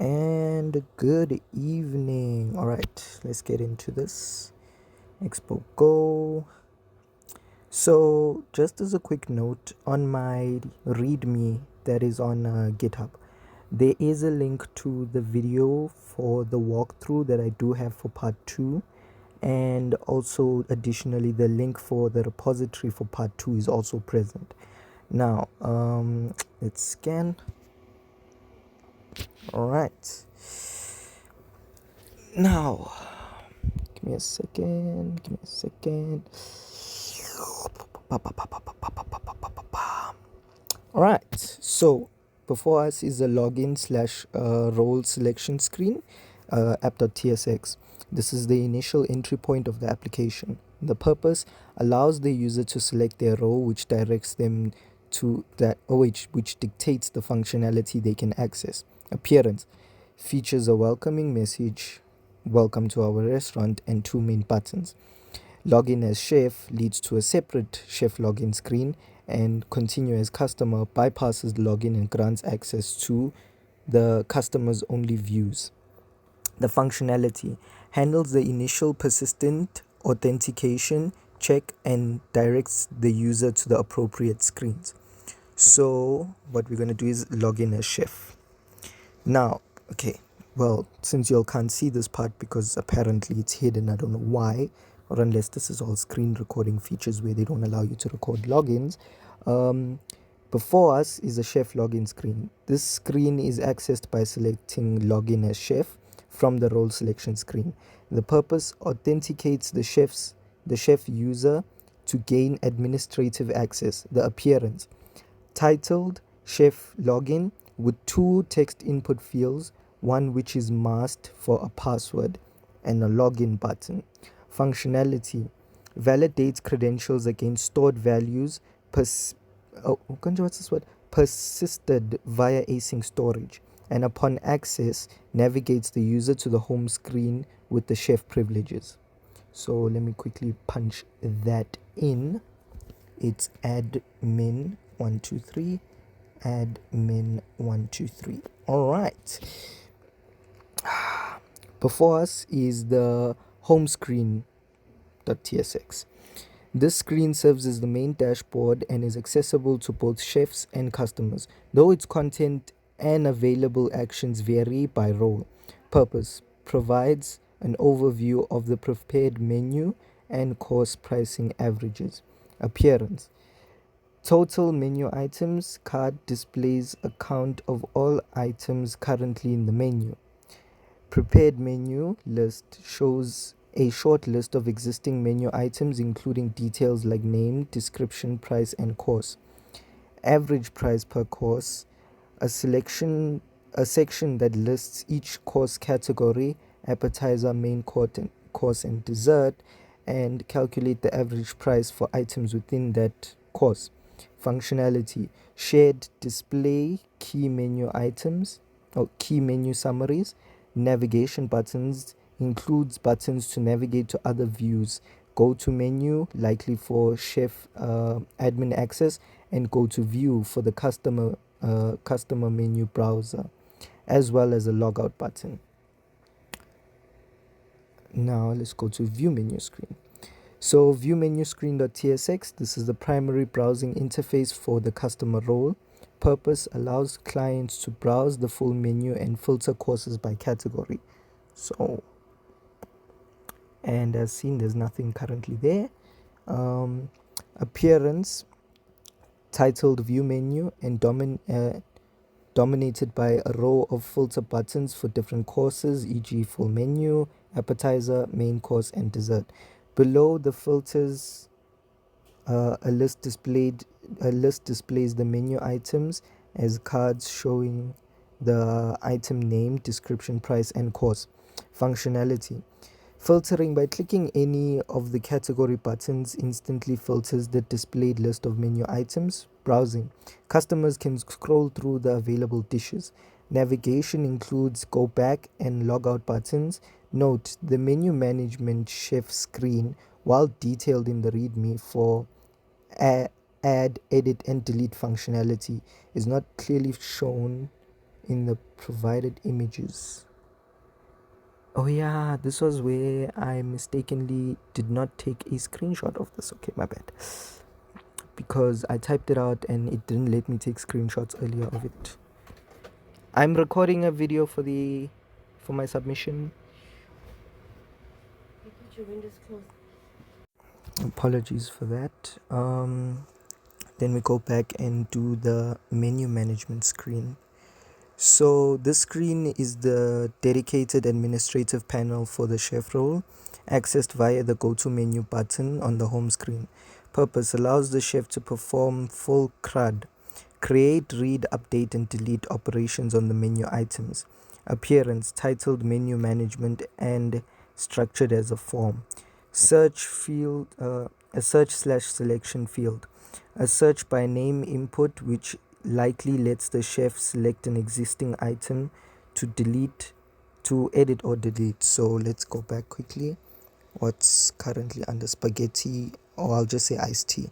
And good evening. All right, let's get into this. Expo Go. So, just as a quick note, on my README that is on GitHub, there is a link to the video for the walkthrough that I do have for part 2. And also, additionally, the link for the repository for part 2 is also present. Now, let's scan. All right. Now, give me a second. Give me a second. All right. So before us is a login slash role selection screen, app.tsx. This is the initial entry point of the application. The purpose allows the user to select their role, which directs them to that, which dictates the functionality they can access. Appearance features a welcoming message, welcome to our restaurant, and 2 main buttons. Login as chef leads to a separate chef login screen, and continue as customer bypasses the login and grants access to the customer's only views. The functionality handles the initial persistent authentication check and directs the user to the appropriate screens. So what we're going to do is login as chef. Now, okay, well, since y'all can't see this part because apparently it's hidden, I don't know why, or unless this is all screen recording features where they don't allow you to record logins. Before us is a chef login screen. This screen is accessed by selecting login as chef from the role selection screen. The purpose authenticates the chef user to gain administrative access. The appearance titled chef login with 2 text input fields, one which is masked for a password and a login button. Functionality validates credentials against stored values persisted via async storage, and upon access navigates the user to the home screen with the chef privileges. So let me quickly punch that in. It's admin123, admin123. All right. Before us is the home screen.tsx. This screen serves as the main dashboard and is accessible to both chefs and customers, though its content and available actions vary by role. Purpose provides an overview of the prepared menu and course pricing averages. Appearance total menu items card displays a count of all items currently in the menu. Prepared menu list shows a short list of existing menu items including details like name, description, price, and course. Average price per course, a section that lists each course category, appetizer, main course, and dessert, and calculate the average price for items within that course. Functionality shared display key menu items or key menu summaries. Navigation buttons includes buttons to navigate to other views. Go to menu, likely for chef admin access, and go to view for the customer menu browser, as well as a logout button. Now let's go to view menu screen. So view menu screen.tsx, this is the primary browsing interface for the customer role. Purpose allows clients to browse the full menu and filter courses by category. So, and as seen, there's nothing currently there. Appearance titled view menu and dominated by a row of filter buttons for different courses, e.g. full menu, appetizer, main course, and dessert. Below the filters, a list displays the menu items as cards showing the item name, description, price, and course. Functionality filtering by clicking any of the category buttons instantly filters the displayed list of menu items. Browsing customers can scroll through the available dishes. Navigation includes go back and log out buttons. Note the menu management chef screen, while detailed in the README for add, edit, and delete functionality, is not clearly shown in the provided images. Oh yeah, this was where I mistakenly did not take a screenshot of this. Okay, my bad. Because I typed it out and it didn't let me take screenshots earlier of it. I'm recording a video for my submission. You put your windows closed. Apologies for that. Then we go back and do the menu management screen. So this screen is the dedicated administrative panel for the chef role, accessed via the go to menu button on the home screen. Purpose: allows the chef to perform full CRUD, create, read, update and delete operations on the menu items. Appearance: titled menu management and structured as a form. Search field, a search/selection field. A search by name input which likely lets the chef select an existing item to edit or delete. So let's go back quickly. What's currently under spaghetti, or I'll just say iced tea.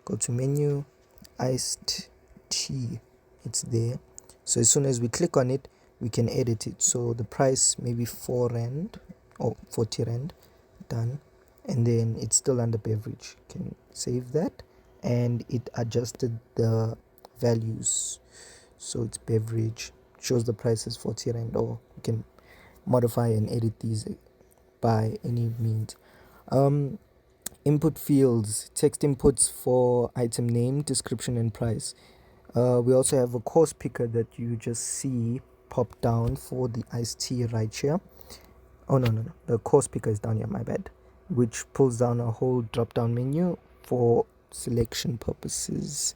Go to menu, iced tea. It's there. So as soon as we click on it, we can edit it. So the price maybe 4 rand or 40 rand. Done. And then it's still under beverage. Can save that, and it adjusted the values. So it's beverage, shows the price as 40 rand, or you can modify and edit these by any means. Input fields: text inputs for item name, description and price. We also have a course picker that you just see pop down for the iced tea right here. Oh no, the course picker is down here, my bad, which pulls down a whole drop down menu for selection purposes.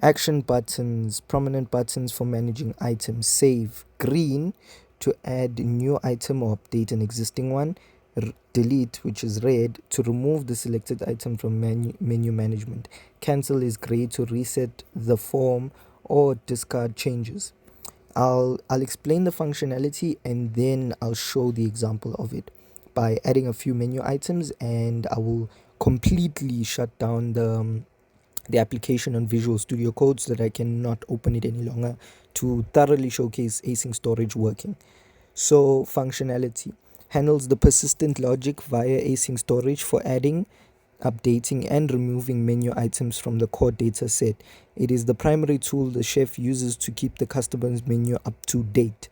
Action buttons: prominent buttons for managing items. Save: green to add new item or update an existing one. Delete, which is red, to remove the selected item from menu management. Cancel is gray to reset the form or discard changes. I'll explain the functionality and then I'll show the example of it by adding a few menu items, and I will completely shut down the application on Visual Studio Code so that I cannot open it any longer, to thoroughly showcase async storage working. So functionality: handles the persistent logic via async storage for adding, updating and removing menu items from the core data set. It is the primary tool the chef uses to keep the customer's menu up to date.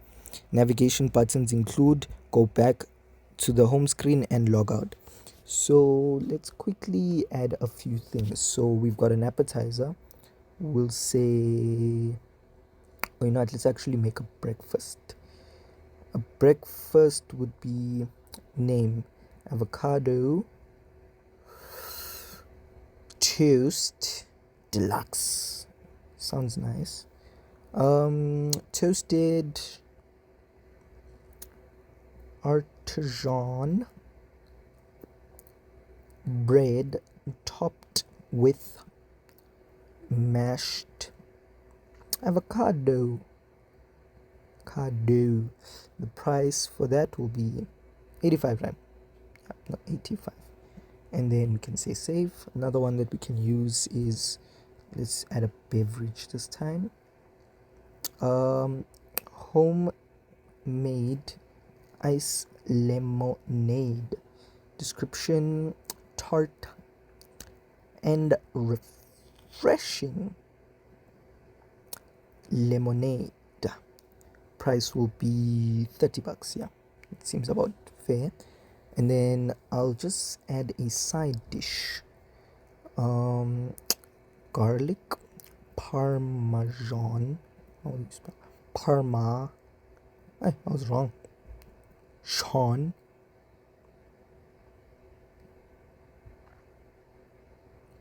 Navigation buttons include go back to the home screen and log out. So let's quickly add a few things. So we've got an appetizer. We'll say, or not, let's actually make a breakfast. A breakfast would be name: avocado toast deluxe. Sounds nice. Toasted artisan bread topped with mashed avocado. The price for that will be 85 rand. Not 85. And then we can say save. Another one that we can use is, let's add a beverage this time. Homemade ice lemonade. Description: tart and refreshing lemonade. Price will be 30 bucks. Yeah, it seems about fair. And then I'll just add a side dish. Garlic parmesan. How do you spell parma? I was wrong. Sean.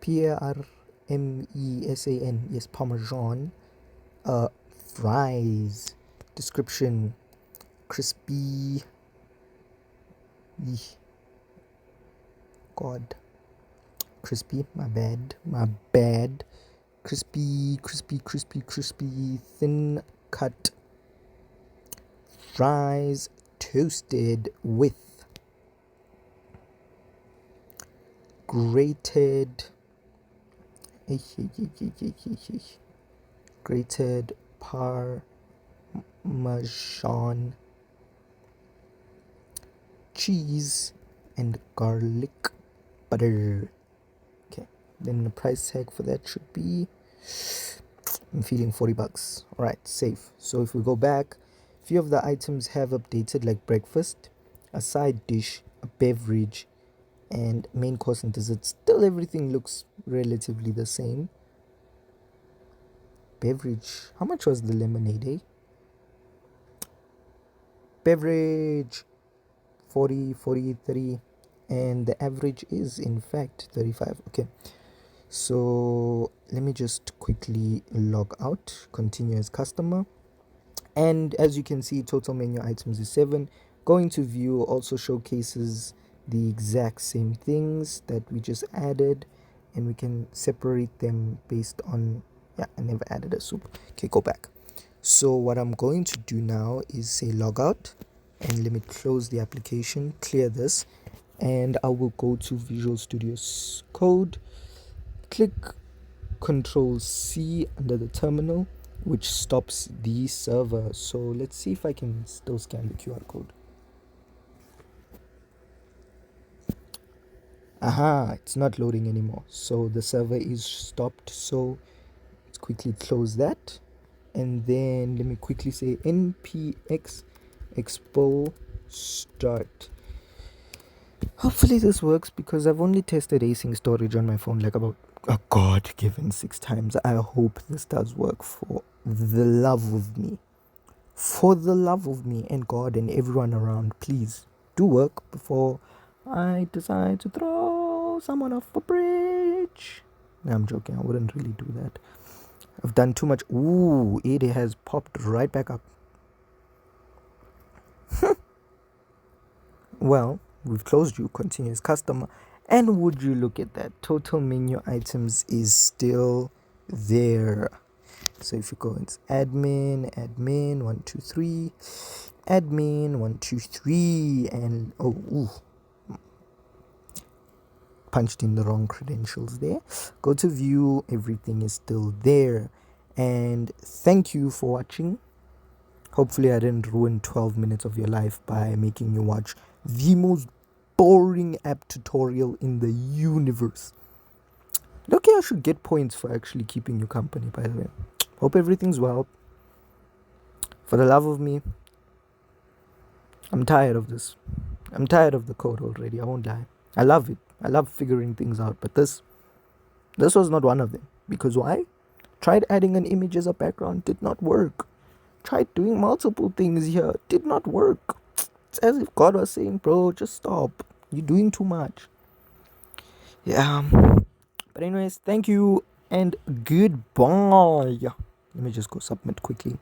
Parmesan. Yes, parmesan. Fries. Description: crispy. God. Crispy. My bad. Crispy. Thin cut fries toasted with grated grated Parmesan cheese and garlic butter. Okay, then the price tag for that should be, I'm feeling $40. All right, safe. So if we go back, few of the items have updated, like breakfast, a side dish, a beverage, and main course and dessert. Still everything looks relatively the same. Beverage, how much was the lemonade, eh? Beverage 40, 40, 30, and the average is in fact 35. Okay, so let me just quickly log out, continue as customer, and as you can see, total menu items is 7. Going to view also showcases the exact same things that we just added, and we can separate them based on, yeah, I never added a soup. Okay, go back. So what I'm going to do now is say log out, and let me close the application, clear this, and I will go to Visual Studio Code, click Control C under the terminal, which stops the server. So let's see if I can still scan the QR code. Aha, it's not loading anymore. So the server is stopped. So let's quickly close that. And then let me quickly say npx expo start. Hopefully this works, because I've only tested async storage on my phone like about a god-given 6 times. I hope this does work, for the love of me. For the love of me and God and everyone around, please do work before I decide to throw someone off a bridge. No, I'm joking. I wouldn't really do that. I've done too much. Ooh, it has popped right back up. Well, we've closed you, continue as customer, and would you look at that, total menu items is still there. So if you go into admin 123, admin 123, and punched in the wrong credentials there. Go to view, everything is still there. And thank you for watching. Hopefully I didn't ruin 12 minutes of your life by making you watch the most boring app tutorial in the universe. Okay, I should get points for actually keeping you company, by the way. Hope everything's well. For the love of me, I'm tired of this. I'm tired of the code already, I won't lie. I love it. I love figuring things out, but this was not one of them. Because why? Tried adding an image as a background, did not work. Tried doing multiple things here, did not work. It's as if God was saying, bro, just stop. You're doing too much. Yeah. But anyways, thank you and goodbye. Let me just go submit quickly.